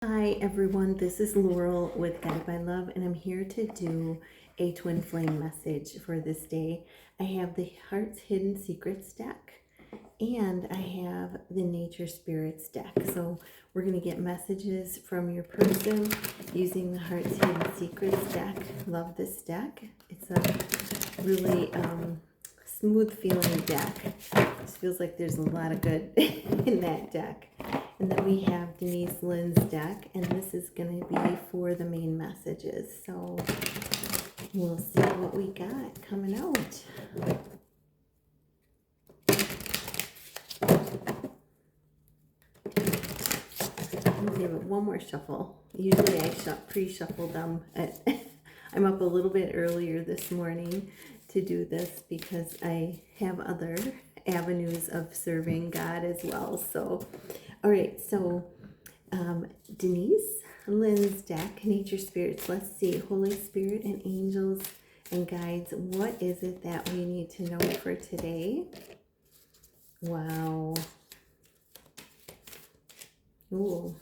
Hi everyone, this is Laurel with Guided by Love, and I'm here to do a twin flame message for this day. I have the Heart's Hidden Secrets deck, and I have the Nature Spirits deck. So we're going to get messages from your person using the Heart's Hidden Secrets deck. Love this deck. It's a really smooth feeling deck. Just feels like there's a lot of good in that deck. And then we have Denise Lynn's deck, and this is going to be for the main messages. So we'll see what we got coming out. I'll give it one more shuffle. Usually I pre-shuffle them. I'm up a little bit earlier this morning to do this because I have other avenues of serving God as well. So, all right, so Denise Lynn's deck, Nature Spirits. Let's see, Holy Spirit and angels and guides. What is it that we need to know for today? Wow. Ooh,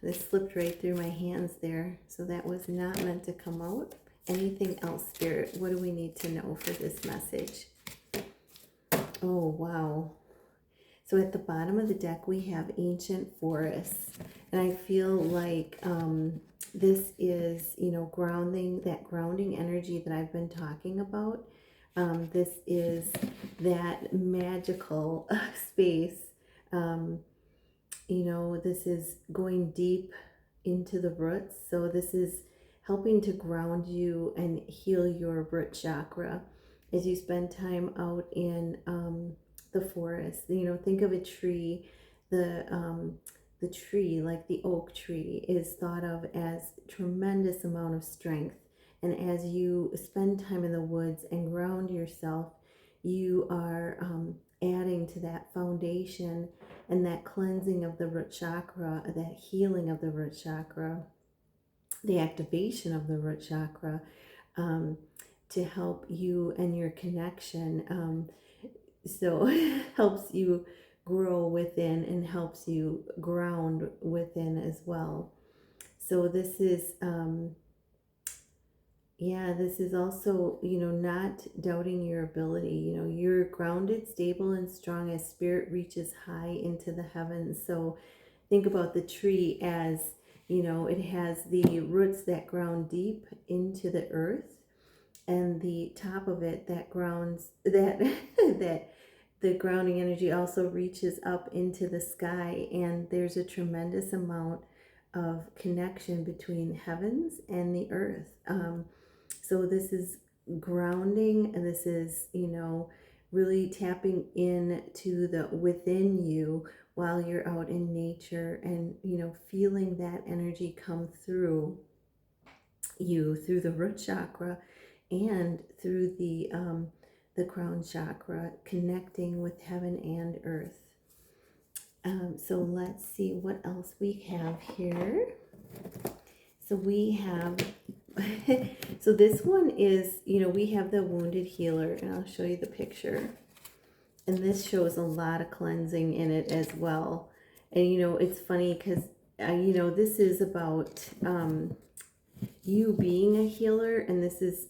this slipped right through my hands there. So that was not meant to come out. Anything else, Spirit? What do we need to know for this message? Oh, wow. So at the bottom of the deck, we have ancient forests. And I feel like this is, grounding, that grounding energy that I've been talking about. This is that magical space. This is going deep into the roots. So this is helping to ground you and heal your root chakra as you spend time out in the forest. Think of a tree. The tree, like the oak tree, is thought of as tremendous amount of strength. And as you spend time in the woods and ground yourself, you are adding to that foundation and that cleansing of the root chakra, that healing of the root chakra, the activation of the root chakra, to help you and your connection. So helps you grow within and helps you ground within as well. So this is this is also, not doubting your ability. You're grounded, stable, and strong as spirit reaches high into the heavens. So think about the tree as, it has the roots that ground deep into the earth, and the top of it that grounds, that that the grounding energy also reaches up into the sky. And there's a tremendous amount of connection between heavens and the earth. So this is grounding, and this is, really tapping into the within you while you're out in nature, and, feeling that energy come through you, through the root chakra and through the crown chakra, connecting with heaven and earth. So let's see what else we have here. So we have, so this one is, we have the wounded healer, and I'll show you the picture. And this shows a lot of cleansing in it as well. And, it's funny because, this is about you being a healer, and this is,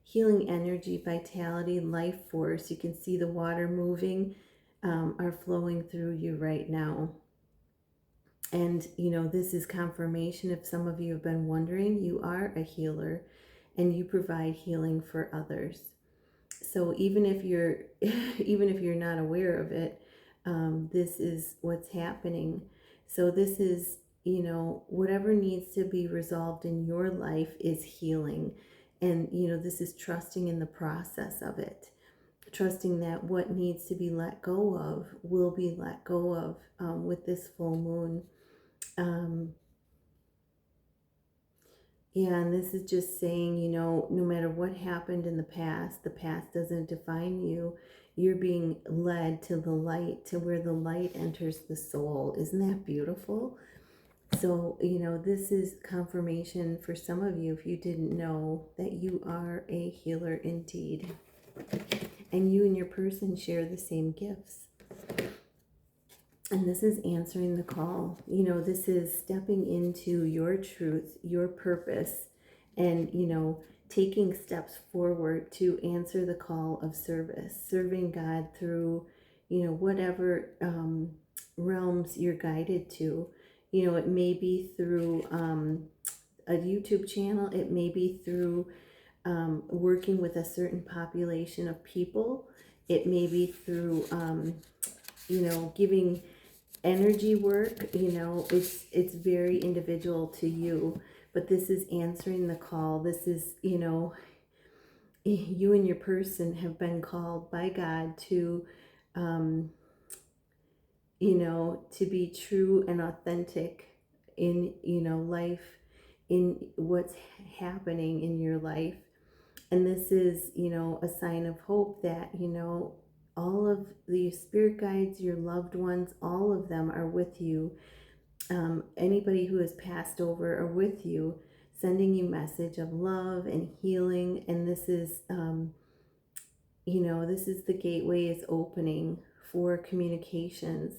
healing energy, vitality, life force. You can see the water moving, are flowing through you right now. And, this is confirmation. If some of you have been wondering, you are a healer and you provide healing for others. So even if you're, even if you're not aware of it, this is what's happening. So this is, whatever needs to be resolved in your life is healing. And, this is trusting in the process of it. Trusting that what needs to be let go of will be let go of with this full moon. And this is just saying, no matter what happened in the past doesn't define you. You're being led to the light, to where the light enters the soul. Isn't that beautiful? So, this is confirmation for some of you, if you didn't know, that you are a healer indeed. And you and your person share the same gifts. And this is answering the call. You know, this is stepping into your truth, your purpose, and, taking steps forward to answer the call of service, serving God through, whatever realms you're guided to. It may be through a YouTube channel, it may be through working with a certain population of people, it may be through, giving energy work. It's very individual to you, but this is answering the call. This is, you and your person have been called by God to, um, to be true and authentic in, life, in what's happening in your life. And this is, a sign of hope that, all of the spirit guides, your loved ones, all of them are with you. Anybody who has passed over are with you, sending you message of love and healing. And this is, this is the gateway is opening for communications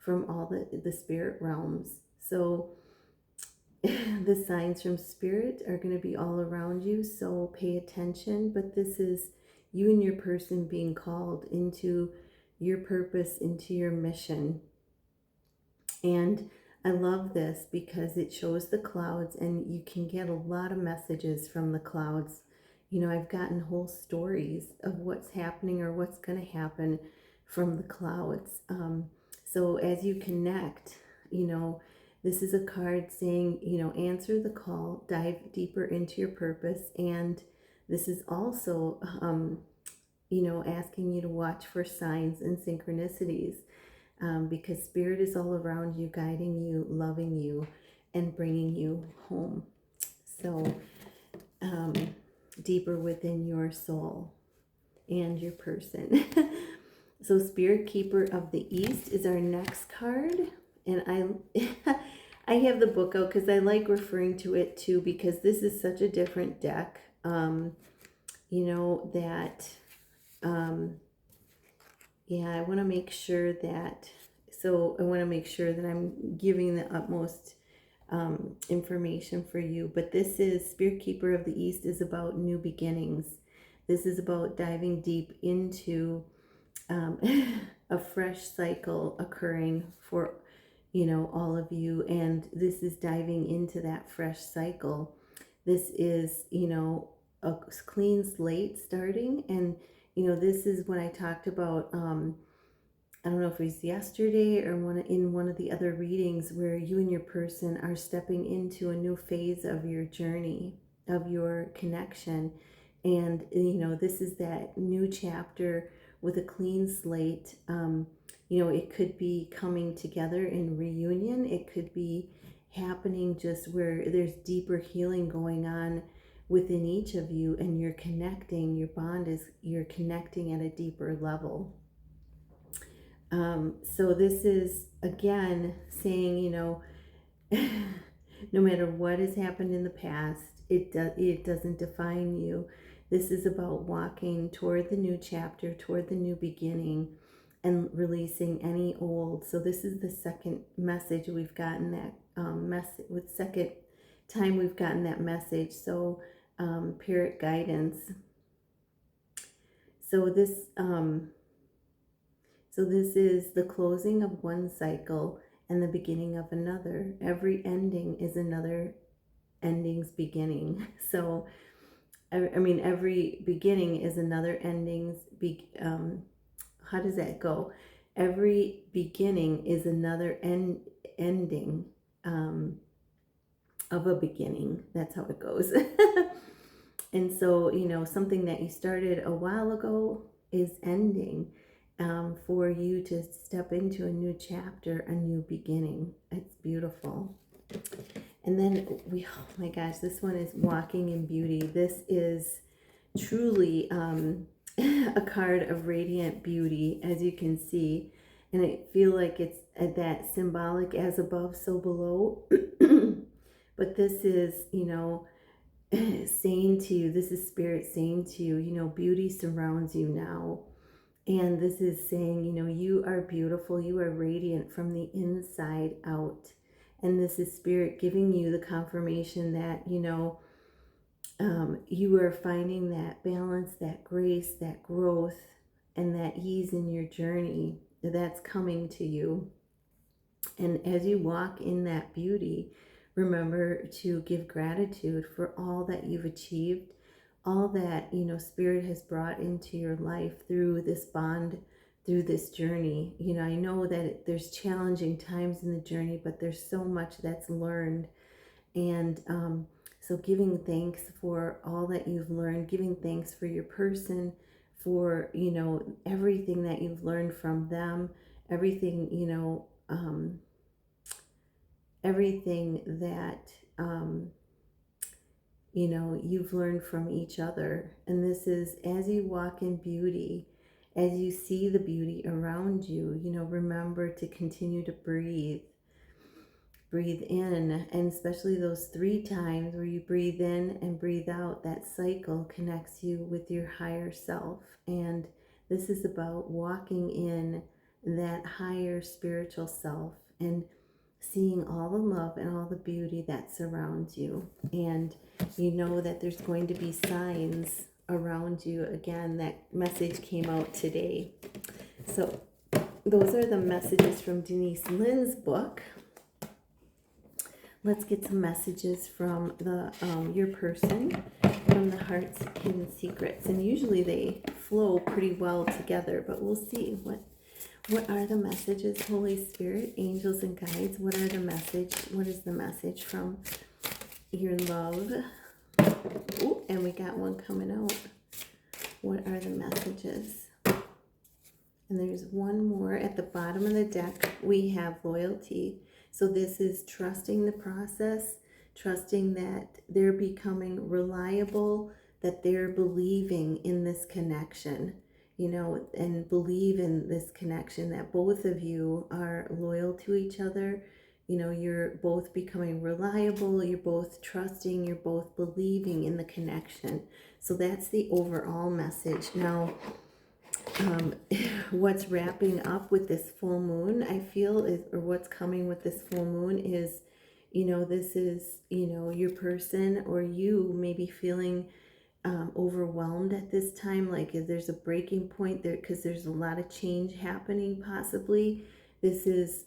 from all the spirit realms. So the signs from spirit are going to be all around you, so pay attention. But this is you and your person being called into your purpose, into your mission. And I love this because it shows the clouds, and you can get a lot of messages from the clouds. I've gotten whole stories of what's happening or what's going to happen from the clouds. So as you connect, this is a card saying, answer the call, dive deeper into your purpose. And this is also, asking you to watch for signs and synchronicities, because spirit is all around you, guiding you, loving you, and bringing you home. So deeper within your soul and your person. So Spirit Keeper of the East is our next card. And I have the book out because I like referring to it too, because this is such a different deck. I want to make sure that, I'm giving the utmost information for you. But this is Spirit Keeper of the East is about new beginnings. This is about diving deep into a fresh cycle occurring for, all of you. And this is diving into that fresh cycle. This is, a clean slate starting. And, this is when I talked about, I don't know if it was yesterday or in one of the other readings, where you and your person are stepping into a new phase of your journey, of your connection. And, this is that new chapter with a clean slate. It could be coming together in reunion. It could be happening just where there's deeper healing going on within each of you, and you're connecting. Your bond is, you're connecting at a deeper level. So this is again saying, no matter what has happened in the past, it doesn't define you. This is about walking toward the new chapter, toward the new beginning, and releasing any old. So this is the second message we've gotten, that second time we've gotten that message. So Parrot guidance. So this is the closing of one cycle and the beginning of another. Every ending is another ending's beginning. So, every beginning is another ending's how does that go? Every beginning is another ending of a beginning. That's how it goes. And so, something that you started a while ago is ending. For you to step into a new chapter, a new beginning. It's beautiful. And then oh my gosh, this one is Walking in Beauty. This is truly a card of radiant beauty, as you can see. And I feel like it's that symbolic, as above, so below. But this is, saying to you, this is Spirit saying to you, beauty surrounds you now. And this is saying, you are beautiful, you are radiant from the inside out. And this is Spirit giving you the confirmation that, you are finding that balance, that grace, that growth, and that ease in your journey that's coming to you. And as you walk in that beauty, remember to give gratitude for all that you've achieved, all that, Spirit has brought into your life through this bond, through this journey. I know that there's challenging times in the journey, but there's so much that's learned. And so giving thanks for all that you've learned, giving thanks for your person, for, everything that you've learned from them, everything, everything that you've learned from each other. And this is as you walk in beauty, as you see the beauty around you, remember to continue to breathe in, and especially those 3 times where you breathe in and breathe out. That cycle connects you with your higher self. And this is about walking in that higher spiritual self and seeing all the love and all the beauty that surrounds you. And you know that there's going to be signs around you. Again, that message came out today. So those are the messages from Denise Lynn's book. Let's get some messages from the your person, from the Heart's Hidden Secrets. And usually they flow pretty well together, but we'll see. What are the messages, Holy Spirit, angels and guides? What are the message? What is the message from your love? Ooh, and we got one coming out. What are the messages? And there's one more at the bottom of the deck. We have loyalty. So this is trusting the process, trusting that they're becoming reliable, that they're believing in this connection, and believe in this connection, that both of you are loyal to each other. You're both becoming reliable, you're both trusting, you're both believing in the connection. So that's the overall message. Now, what's wrapping up with this full moon, I feel, or what's coming with this full moon is, this is, your person, or you may be feeling overwhelmed at this time. Like if there's a breaking point there, because there's a lot of change happening possibly. This is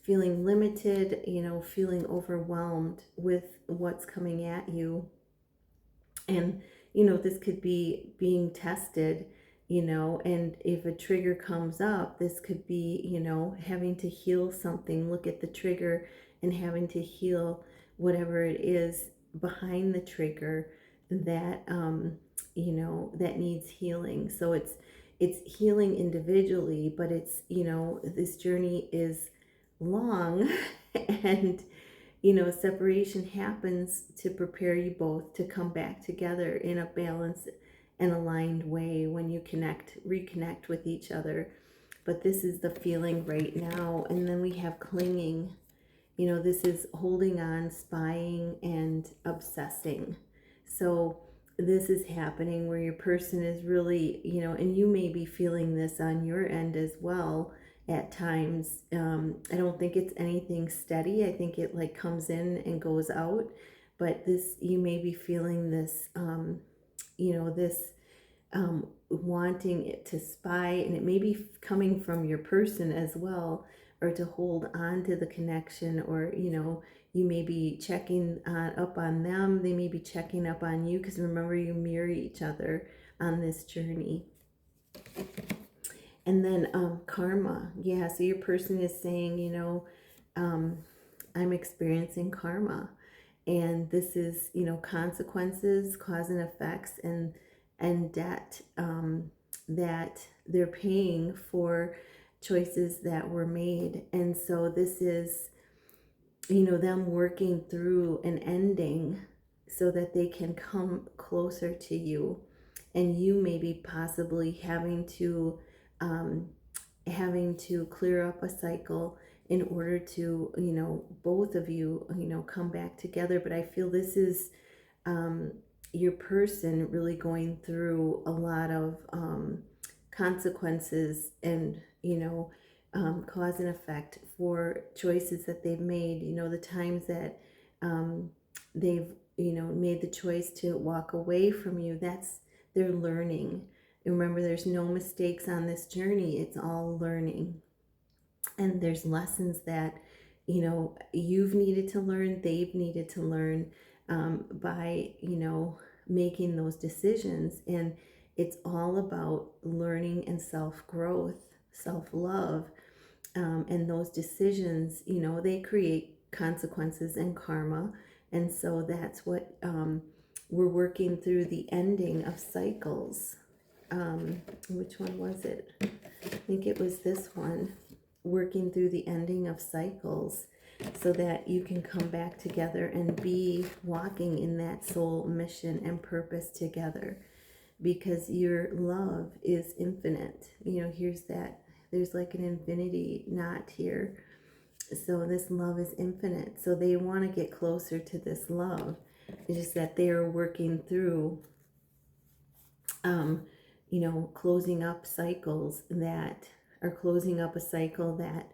feeling limited, feeling overwhelmed with what's coming at you. And, this could be being tested, and if a trigger comes up, this could be, having to heal something. Look at the trigger and having to heal whatever it is behind the trigger that, that needs healing. So it's healing individually, but it's, this journey is long and, separation happens to prepare you both to come back together in a balanced and aligned way when you reconnect with each other. But this is the feeling right now. And then we have clinging. This is holding on, spying, and obsessing. So this is happening where your person is really, and you may be feeling this on your end as well at times. I don't think it's anything steady. I think it like comes in and goes out. But this, you may be feeling this, this wanting it to spy, and it may be coming from your person as well, or to hold on to the connection, or you may be checking up on them, they may be checking up on you, because remember, you mirror each other on this journey. And then karma. Yeah, so your person is saying, I'm experiencing karma, and this is, consequences, cause and effects, and debt that they're paying for choices that were made. And so this is, them working through an ending so that they can come closer to you. And you may be possibly having to clear up a cycle in order to, both of you, come back together. But I feel this is your person really going through a lot of consequences and, cause and effect for choices that they've made. The times that they've, made the choice to walk away from you, that's they're learning. And remember, there's no mistakes on this journey. It's all learning. And there's lessons that, you've needed to learn, they've needed to learn by, making those decisions. And it's all about learning and self growth, self love. And those decisions, they create consequences and karma. And so that's what we're working through, the ending of cycles. Which one was it? I think it was this one, working through the ending of cycles so that you can come back together and be walking in that soul mission and purpose together, because your love is infinite. Here's that, there's like an infinity knot here. So this love is infinite. So they want to get closer to this love. It's just that they are working through closing up cycles that are closing up a cycle that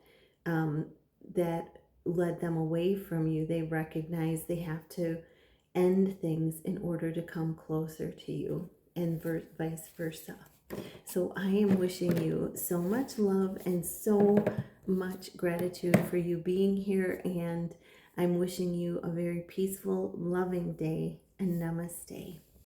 that led them away from you. They recognize they have to end things in order to come closer to you, and vice versa. So I am wishing you so much love and so much gratitude for you being here, and I'm wishing you a very peaceful, loving day, and namaste.